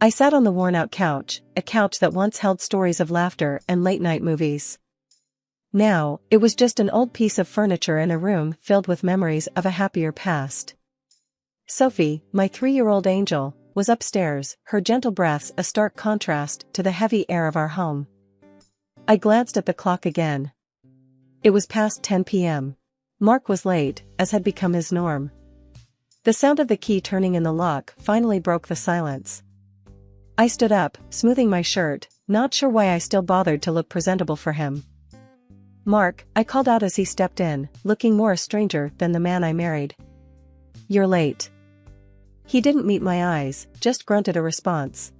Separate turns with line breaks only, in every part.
I sat on the worn-out couch, a couch that once held stories of laughter and late-night movies. Now, it was just an old piece of furniture in a room filled with memories of a happier past. Sophie, my 3-year-old angel, was upstairs, her gentle breaths a stark contrast to the heavy air of our home. I glanced at the clock again. It was past 10 p.m. Mark was late, as had become his norm. The sound of the key turning in the lock finally broke the silence. I stood up, smoothing my shirt, not sure why I still bothered to look presentable for him. "Mark," I called out as he stepped in, looking more a stranger than the man I married. "You're late." He didn't meet my eyes, just grunted a response.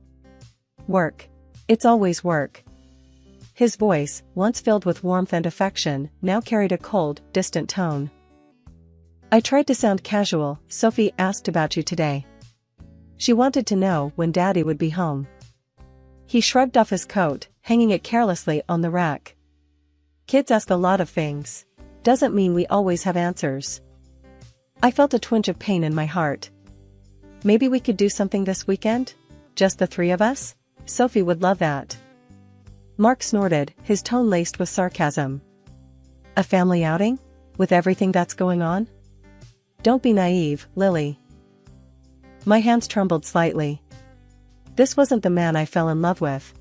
"Work. It's always work." His voice, once filled with warmth and affection, now carried a cold, distant tone. I tried to sound casual. "Sophie asked about you today. She wanted to know when Daddy would be home." He shrugged off his coat, hanging it carelessly on the rack. "Kids ask a lot of things. Doesn't mean we always have answers." I felt a twinge of pain in my heart. "Maybe we could do something this weekend? Just the 3 of us? Sophie would love that." Mark snorted, his tone laced with sarcasm. "A family outing? With everything that's going on? Don't be naive, Lily." My hands trembled slightly. This wasn't the man I fell in love with.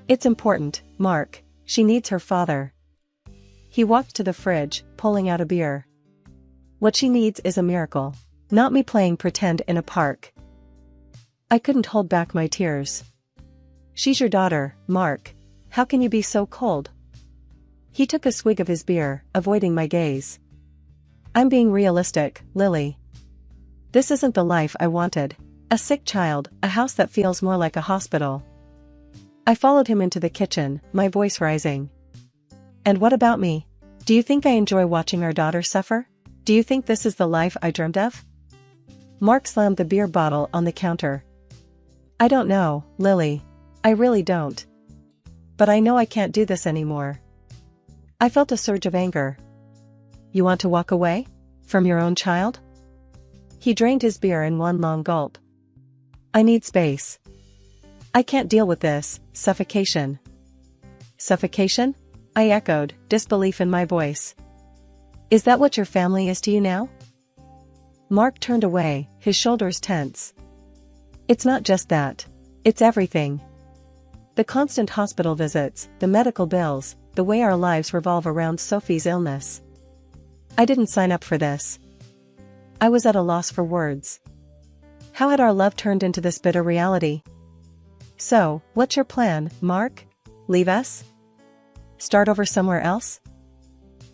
"It's important, Mark. She needs her father." He walked to the fridge, pulling out a beer. "What she needs is a miracle. Not me playing pretend in a park." I couldn't hold back my tears. "She's your daughter, Mark. How can you be so cold?" He took a swig of his beer, avoiding my gaze. "I'm being realistic, Lily. This isn't the life I wanted. A sick child, a house that feels more like a hospital." I followed him into the kitchen, my voice rising. "And what about me? Do you think I enjoy watching our daughter suffer? Do you think this is the life I dreamed of?" Mark slammed the beer bottle on the counter. "I don't know, Lily. I really don't. But I know I can't do this anymore." I felt a surge of anger. "You want to walk away? From your own child?" He drained his beer in one long gulp. "I need space. I can't deal with this suffocation." "Suffocation?" I echoed, disbelief in my voice. "Is that what your family is to you now?" Mark turned away, his shoulders tense. "It's not just that. It's everything. The constant hospital visits, the medical bills, the way our lives revolve around Sophie's illness. I didn't sign up for this." I was at a loss for words. How had our love turned into this bitter reality? "So, what's your plan, Mark? Leave us? Start over somewhere else?"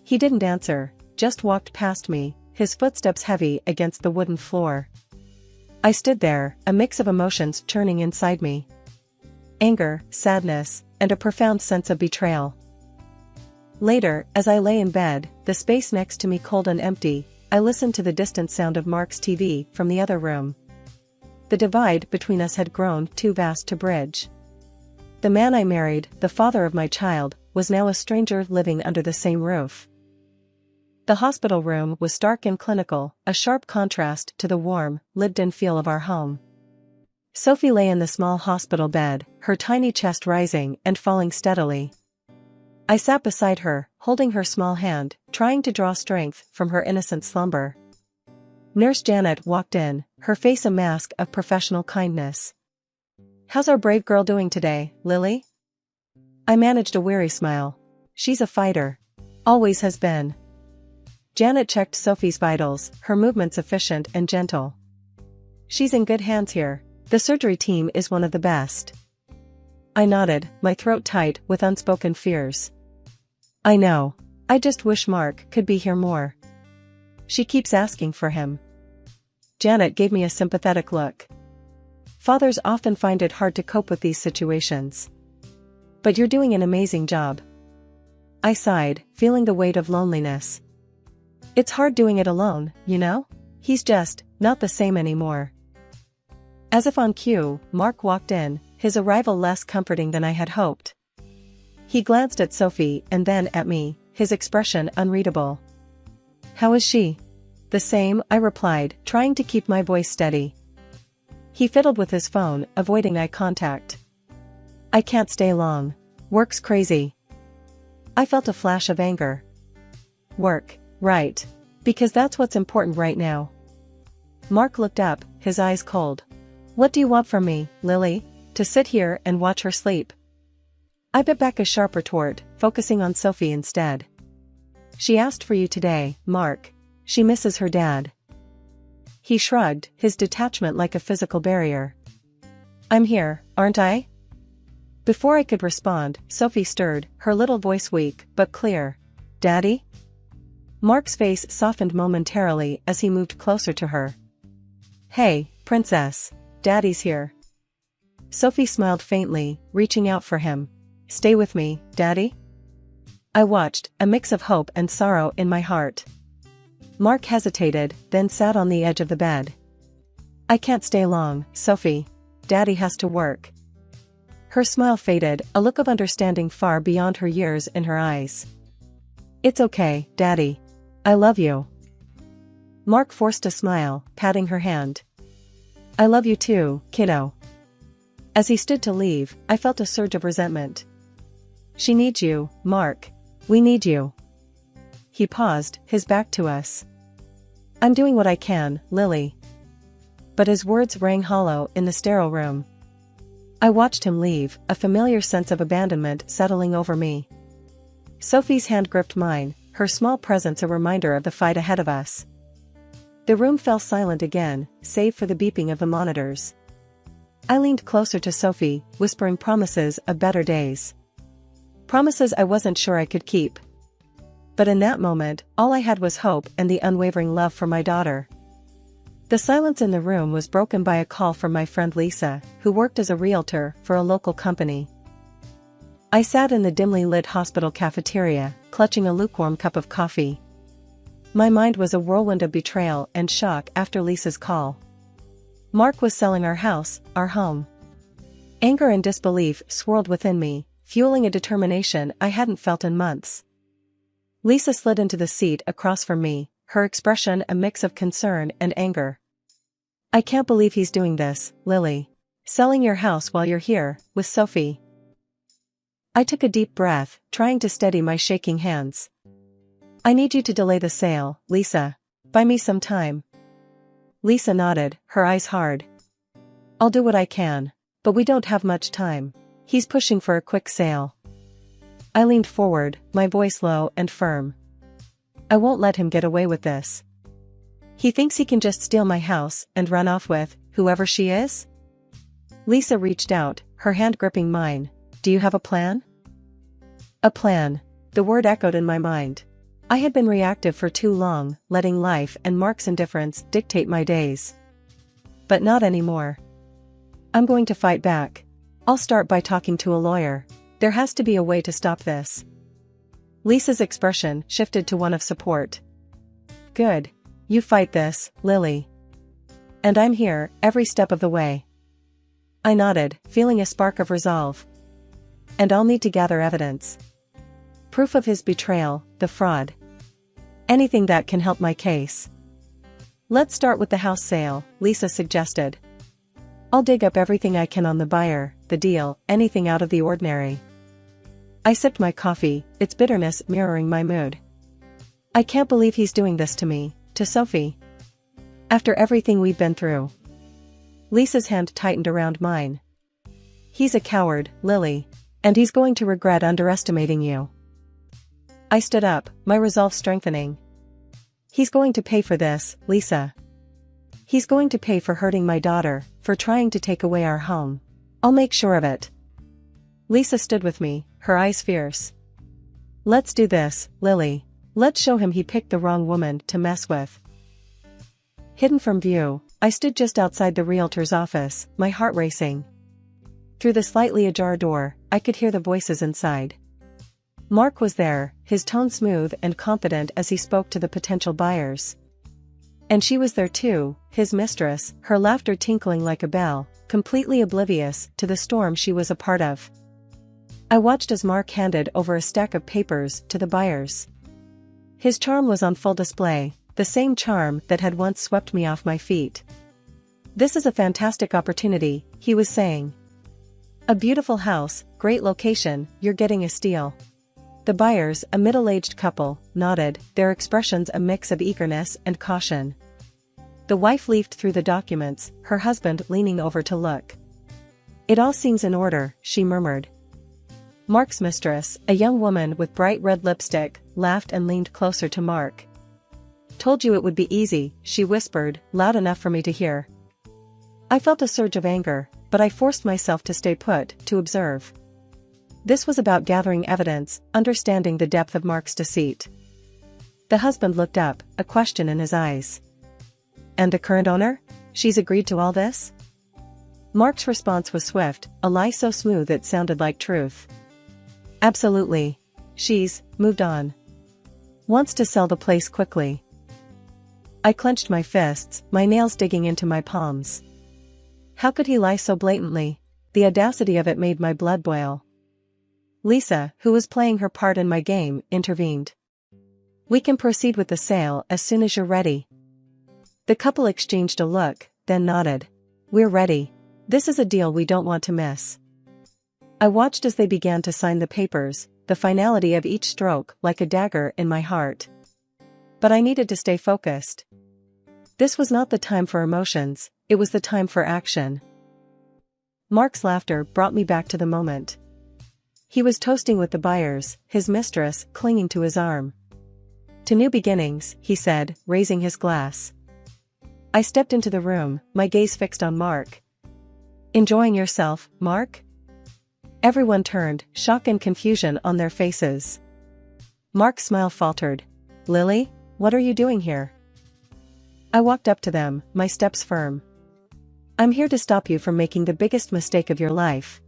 He didn't answer, just walked past me, his footsteps heavy against the wooden floor. I stood there, a mix of emotions churning inside me. Anger, sadness, and a profound sense of betrayal. Later, as I lay in bed, the space next to me cold and empty, I listened to the distant sound of Mark's TV from the other room. The divide between us had grown too vast to bridge. The man I married, the father of my child, was now a stranger living under the same roof. The hospital room was stark and clinical, a sharp contrast to the warm, lived-in feel of our home. Sophie lay in the small hospital bed, her tiny chest rising and falling steadily. I sat beside her, holding her small hand, trying to draw strength from her innocent slumber. Nurse Janet walked in, her face a mask of professional kindness. "How's our brave girl doing today, Lily?" I managed a weary smile. "She's a fighter. Always has been." Janet checked Sophie's vitals, her movements efficient and gentle. "She's in good hands here. The surgery team is one of the best." I nodded, my throat tight with unspoken fears. "I know. I just wish Mark could be here more. She keeps asking for him." Janet gave me a sympathetic look. "Fathers often find it hard to cope with these situations. But you're doing an amazing job." I sighed, feeling the weight of loneliness. "It's hard doing it alone, you know? He's just not the same anymore." As if on cue, Mark walked in, his arrival less comforting than I had hoped. He glanced at Sophie and then at me, his expression unreadable. "How is she?" "The same," I replied, trying to keep my voice steady. He fiddled with his phone, avoiding eye contact. I can't stay long. Work's crazy. I felt a flash of anger. Work, right. Because that's what's important right now. Mark looked up, his eyes cold. What do you want from me, Lily? To sit here and watch her sleep? I bit back a sharp retort, focusing on Sophie instead. She asked for you today, Mark. She misses her dad. He shrugged, his detachment like a physical barrier. I'm here, aren't I? Before I could respond, Sophie stirred, her little voice weak but clear. Daddy? Mark's face softened momentarily as he moved closer to her. Hey, princess. Daddy's here. Sophie smiled faintly, reaching out for him. Stay with me, Daddy? I watched, a mix of hope and sorrow in my heart. Mark hesitated, then sat on the edge of the bed. I can't stay long, Sophie. Daddy has to work. Her smile faded, a look of understanding far beyond her years in her eyes. It's okay, Daddy. I love you. Mark forced a smile, patting her hand. I love you too, kiddo. As he stood to leave, I felt a surge of resentment. She needs you, Mark. We need you. He paused, his back to us. I'm doing what I can, Lily. But his words rang hollow in the sterile room. I watched him leave, a familiar sense of abandonment settling over me. Sophie's hand gripped mine, her small presence a reminder of the fight ahead of us. The room fell silent again, save for the beeping of the monitors. I leaned closer to Sophie, whispering promises of better days. Promises I wasn't sure I could keep. But in that moment, all I had was hope and the unwavering love for my daughter. The silence in the room was broken by a call from my friend Lisa, who worked as a realtor for a local company. I sat in the dimly lit hospital cafeteria, clutching a lukewarm cup of coffee. My mind was a whirlwind of betrayal and shock after Lisa's call. Mark was selling our house, our home. Anger and disbelief swirled within me, fueling a determination I hadn't felt in months. Lisa slid into the seat across from me, her expression a mix of concern and anger. I can't believe he's doing this, Lily. Selling your house while you're here, with Sophie. I took a deep breath, trying to steady my shaking hands. I need you to delay the sale, Lisa. Buy me some time. Lisa nodded, her eyes hard. I'll do what I can, but we don't have much time. He's pushing for a quick sale. I leaned forward, my voice low and firm. I won't let him get away with this. He thinks he can just steal my house and run off with whoever she is? Lisa reached out, her hand gripping mine. Do you have a plan? A plan. The word echoed in my mind. I had been reactive for too long, letting life and Mark's indifference dictate my days. But not anymore. I'm going to fight back. I'll start by talking to a lawyer. There has to be a way to stop this. Lisa's expression shifted to one of support. Good. You fight this, Lily. And I'm here, every step of the way. I nodded, feeling a spark of resolve. And I'll need to gather evidence. Proof of his betrayal, the fraud. Anything that can help my case. Let's start with the house sale, Lisa suggested. I'll dig up everything I can on the buyer, the deal, anything out of the ordinary. I sipped my coffee, its bitterness mirroring my mood. I can't believe he's doing this to me, to Sophie. After everything we've been through. Lisa's hand tightened around mine. He's a coward, Lily. And he's going to regret underestimating you. I stood up, my resolve strengthening. He's going to pay for this, Lisa. He's going to pay for hurting my daughter, for trying to take away our home. I'll make sure of it. Lisa stood with me, her eyes fierce. Let's do this, Lily. Let's show him he picked the wrong woman to mess with. Hidden from view, I stood just outside the realtor's office, my heart racing. Through the slightly ajar door, I could hear the voices inside. Mark was there, his tone smooth and confident as he spoke to the potential buyers. And she was there too, his mistress, her laughter tinkling like a bell, completely oblivious to the storm she was a part of. I watched as Mark handed over a stack of papers to the buyers. His charm was on full display, the same charm that had once swept me off my feet. This is a fantastic opportunity, he was saying. A beautiful house, great location, you're getting a steal. The buyers, a middle-aged couple, nodded, their expressions a mix of eagerness and caution. The wife leafed through the documents, her husband leaning over to look. It all seems in order, she murmured. Mark's mistress, a young woman with bright red lipstick, laughed and leaned closer to Mark. Told you it would be easy, she whispered, loud enough for me to hear. I felt a surge of anger, but I forced myself to stay put, to observe. This was about gathering evidence, understanding the depth of Mark's deceit. The husband looked up, a question in his eyes. And the current owner? She's agreed to all this? Mark's response was swift, a lie so smooth it sounded like truth. Absolutely. She's moved on. Wants to sell the place quickly. I clenched my fists, my nails digging into my palms. How could he lie so blatantly? The audacity of it made my blood boil. Lisa, who was playing her part in my game, intervened. We can proceed with the sale as soon as you're ready. The couple exchanged a look, then nodded. We're ready. This is a deal we don't want to miss. I watched as they began to sign the papers, the finality of each stroke like a dagger in my heart. But I needed to stay focused. This was not the time for emotions, it was the time for action. Mark's laughter brought me back to the moment. He was toasting with the buyers, his mistress clinging to his arm. To new beginnings, he said, raising his glass. I stepped into the room, my gaze fixed on Mark. Enjoying yourself, Mark? Everyone turned, shock and confusion on their faces. Mark's smile faltered. Lily, what are you doing here? I walked up to them, my steps firm. I'm here to stop you from making the biggest mistake of your life.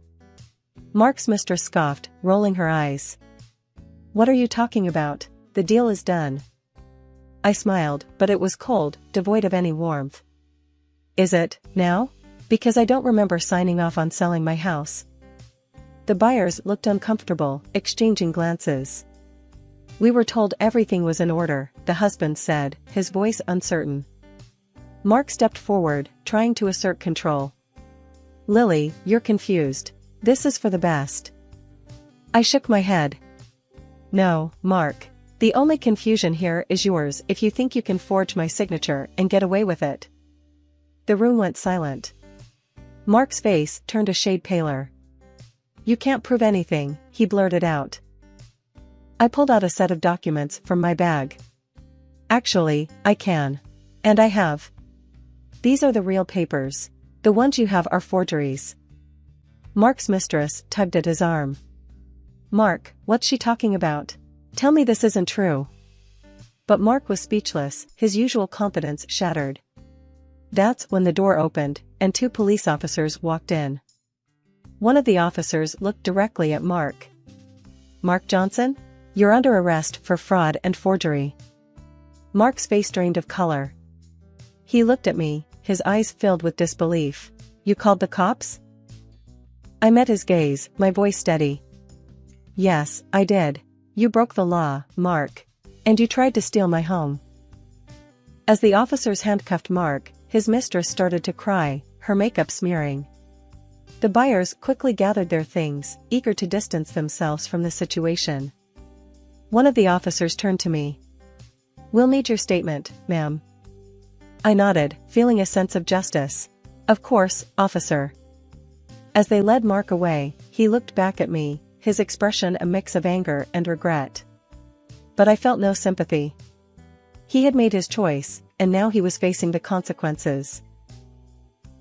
Mark's mistress scoffed, rolling her eyes. What are you talking about? The deal is done. I smiled, but it was cold, devoid of any warmth. Is it, now? Because I don't remember signing off on selling my house. The buyers looked uncomfortable, exchanging glances. We were told everything was in order, the husband said, his voice uncertain. Mark stepped forward, trying to assert control. Lily, you're confused. This is for the best. I shook my head. No, Mark. The only confusion here is yours if you think you can forge my signature and get away with it. The room went silent. Mark's face turned a shade paler. You can't prove anything, he blurted out. I pulled out a set of documents from my bag. Actually, I can. And I have. These are the real papers. The ones you have are forgeries. Mark's mistress tugged at his arm. Mark, what's she talking about? Tell me this isn't true. But Mark was speechless, his usual confidence shattered. That's when the door opened, and 2 police officers walked in. One of the officers looked directly at Mark. Mark Johnson? You're under arrest for fraud and forgery. Mark's face drained of color. He looked at me, his eyes filled with disbelief. You called the cops? I met his gaze, my voice steady. Yes, I did. You broke the law, Mark. And you tried to steal my home. As the officers handcuffed Mark, his mistress started to cry, her makeup smearing. The buyers quickly gathered their things, eager to distance themselves from the situation. One of the officers turned to me. We'll need your statement, ma'am. I nodded, feeling a sense of justice. Of course, officer. As they led Mark away, he looked back at me, his expression a mix of anger and regret. But I felt no sympathy. He had made his choice, and now he was facing the consequences.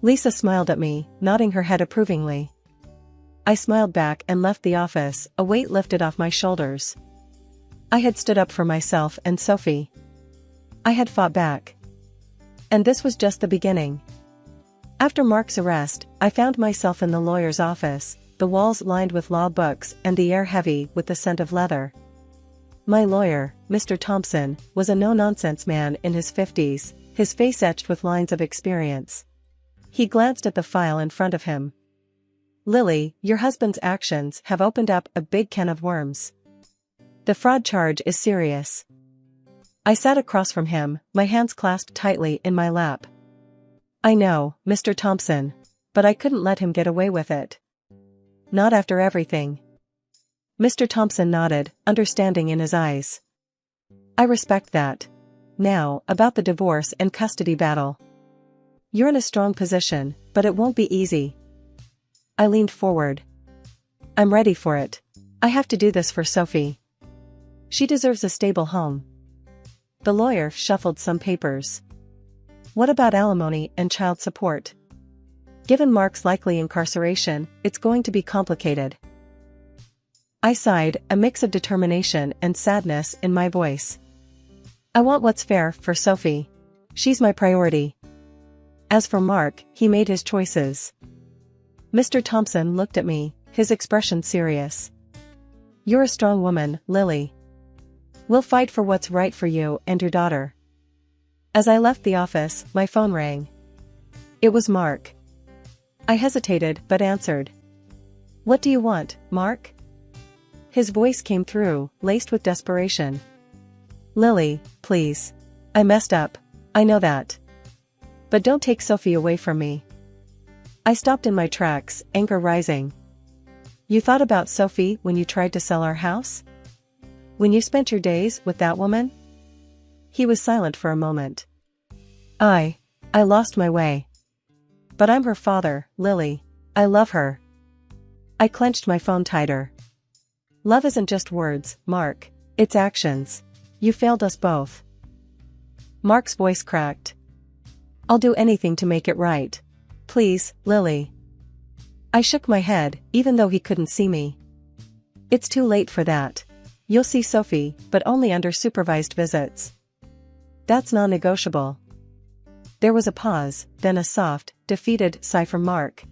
Lisa smiled at me, nodding her head approvingly. I smiled back and left the office, a weight lifted off my shoulders. I had stood up for myself and Sophie. I had fought back. And this was just the beginning. After Mark's arrest, I found myself in the lawyer's office, the walls lined with law books and the air heavy with the scent of leather. My lawyer, Mr. Thompson, was a no-nonsense man in his 50s, his face etched with lines of experience. He glanced at the file in front of him. Lily, your husband's actions have opened up a big can of worms. The fraud charge is serious. I sat across from him, my hands clasped tightly in my lap. I know, Mr. Thompson. But I couldn't let him get away with it. Not after everything. Mr. Thompson nodded, understanding in his eyes. I respect that. Now, about the divorce and custody battle. You're in a strong position, but it won't be easy. I leaned forward. I'm ready for it. I have to do this for Sophie. She deserves a stable home. The lawyer shuffled some papers. What about alimony and child support? Given Mark's likely incarceration, it's going to be complicated. I sighed, a mix of determination and sadness in my voice. I want what's fair for Sophie. She's my priority. As for Mark, he made his choices. Mr. Thompson looked at me, his expression serious. You're a strong woman, Lily. We'll fight for what's right for you and your daughter. As I left the office, my phone rang. It was Mark. I hesitated but answered. What do you want, Mark? His voice came through, laced with desperation. Lily, please. I messed up. I know that. But don't take Sophie away from me. I stopped in my tracks, anger rising. You thought about Sophie when you tried to sell our house? When you spent your days with that woman? He was silent for a moment. I lost my way. But I'm her father, Lily. I love her. I clenched my phone tighter. Love isn't just words, Mark. It's actions. You failed us both. Mark's voice cracked. I'll do anything to make it right. Please, Lily. I shook my head, even though he couldn't see me. It's too late for that. You'll see Sophie, but only under supervised visits. That's non-negotiable. There was a pause, then a soft, defeated sigh from Mark.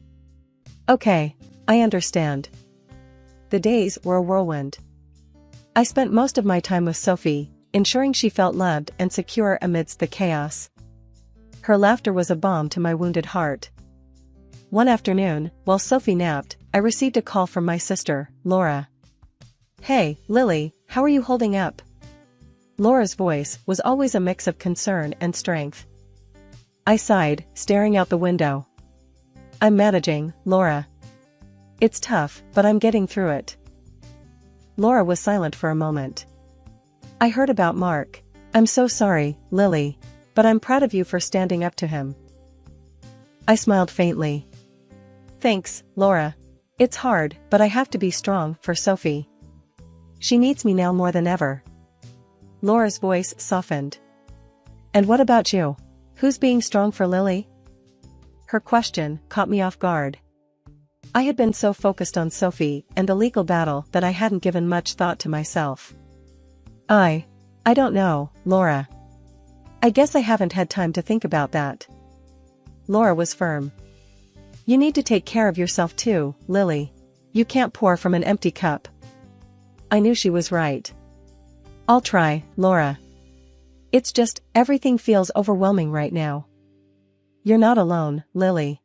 Okay, I understand. The days were a whirlwind. I spent most of my time with Sophie, ensuring she felt loved and secure amidst the chaos. Her laughter was a balm to my wounded heart. One afternoon, while Sophie napped, I received a call from my sister, Laura. Hey, Lily, how are you holding up? Laura's voice was always a mix of concern and strength. I sighed, staring out the window. I'm managing, Laura. It's tough, but I'm getting through it. Laura was silent for a moment. I heard about Mark. I'm so sorry, Lily. But I'm proud of you for standing up to him. I smiled faintly. Thanks, Laura. It's hard, but I have to be strong for Sophie. She needs me now more than ever. Laura's voice softened. And what about you? Who's being strong for Lily? Her question caught me off guard. I had been so focused on Sophie and the legal battle that I hadn't given much thought to myself. I don't know, Laura. I guess I haven't had time to think about that. Laura was firm. You need to take care of yourself too, Lily. You can't pour from an empty cup. I knew she was right. I'll try, Laura. It's just, everything feels overwhelming right now. You're not alone, Lily.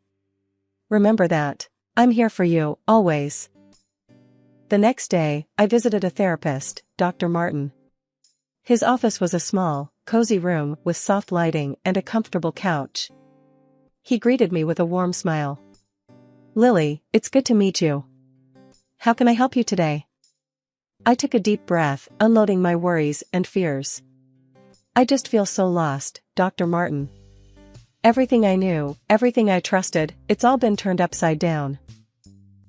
Remember that. I'm here for you, always. The next day, I visited a therapist, Dr. Martin. His office was a small, cozy room with soft lighting and a comfortable couch. He greeted me with a warm smile. Lily, it's good to meet you. How can I help you today? I took a deep breath, unloading my worries and fears. I just feel so lost, Dr. Martin. Everything I knew, everything I trusted, it's all been turned upside down.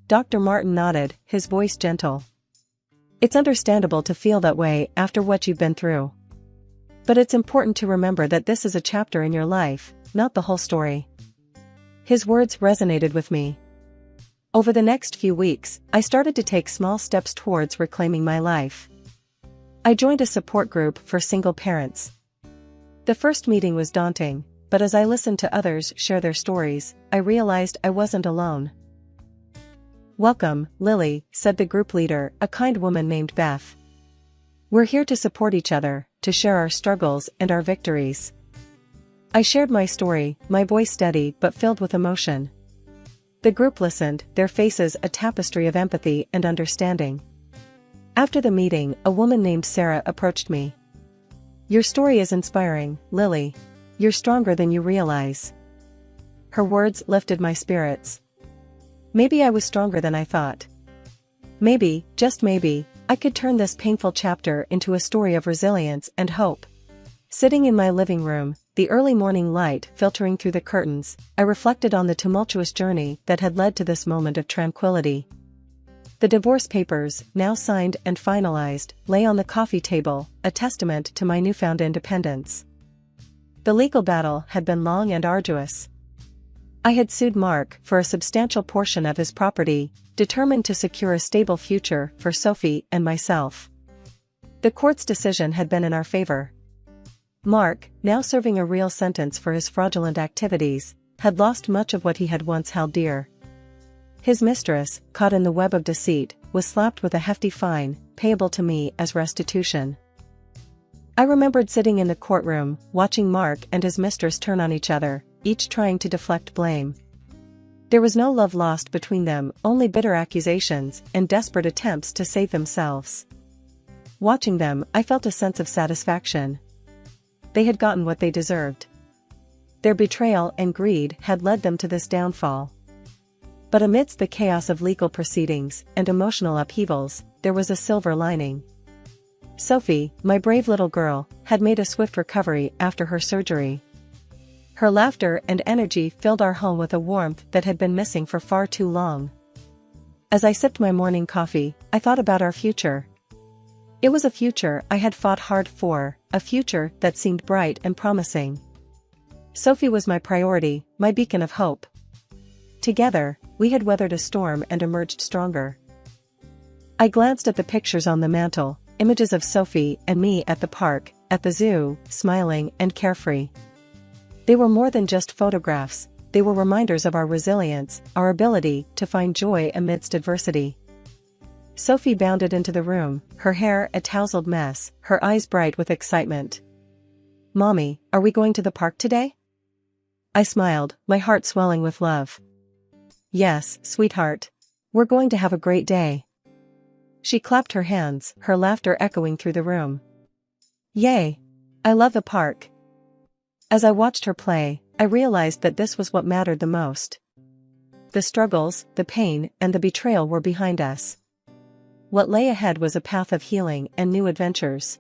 Dr. Martin nodded, his voice gentle. It's understandable to feel that way after what you've been through. But it's important to remember that this is a chapter in your life, not the whole story. His words resonated with me. Over the next few weeks, I started to take small steps towards reclaiming my life. I joined a support group for single parents. The first meeting was daunting, but as I listened to others share their stories, I realized I wasn't alone. Welcome, Lily, said the group leader, a kind woman named Beth. We're here to support each other, to share our struggles and our victories. I shared my story, my voice steady but filled with emotion. The group listened, their faces a tapestry of empathy and understanding. After the meeting, a woman named Sarah approached me. Your story is inspiring, Lily. You're stronger than you realize. Her words lifted my spirits. Maybe I was stronger than I thought. Maybe, just maybe, I could turn this painful chapter into a story of resilience and hope. Sitting in my living room, the early morning light filtering through the curtains, I reflected on the tumultuous journey that had led to this moment of tranquility. The divorce papers, now signed and finalized, lay on the coffee table, a testament to my newfound independence. The legal battle had been long and arduous. I had sued Mark for a substantial portion of his property, determined to secure a stable future for Sophie and myself. The court's decision had been in our favor. Mark, now serving a real sentence for his fraudulent activities, had lost much of what he had once held dear. His mistress, caught in the web of deceit, was slapped with a hefty fine, payable to me as restitution. I remembered sitting in the courtroom, watching Mark and his mistress turn on each other, each trying to deflect blame. There was no love lost between them, only bitter accusations and desperate attempts to save themselves. Watching them, I felt a sense of satisfaction. They had gotten what they deserved. Their betrayal and greed had led them to this downfall. But amidst the chaos of legal proceedings and emotional upheavals, there was a silver lining. Sophie, my brave little girl, had made a swift recovery after her surgery. Her laughter and energy filled our home with a warmth that had been missing for far too long. As I sipped my morning coffee, I thought about our future. It was a future I had fought hard for, a future that seemed bright and promising. Sophie was my priority, my beacon of hope. Together, we had weathered a storm and emerged stronger. I glanced at the pictures on the mantel, images of Sophie and me at the park, at the zoo, smiling and carefree. They were more than just photographs, they were reminders of our resilience, our ability to find joy amidst adversity. Sophie bounded into the room, her hair a tousled mess, her eyes bright with excitement. "Mommy, are we going to the park today?" I smiled, my heart swelling with love. "Yes, sweetheart. We're going to have a great day." She clapped her hands, her laughter echoing through the room. "Yay! I love the park." As I watched her play, I realized that this was what mattered the most. The struggles, the pain, and the betrayal were behind us. What lay ahead was a path of healing and new adventures.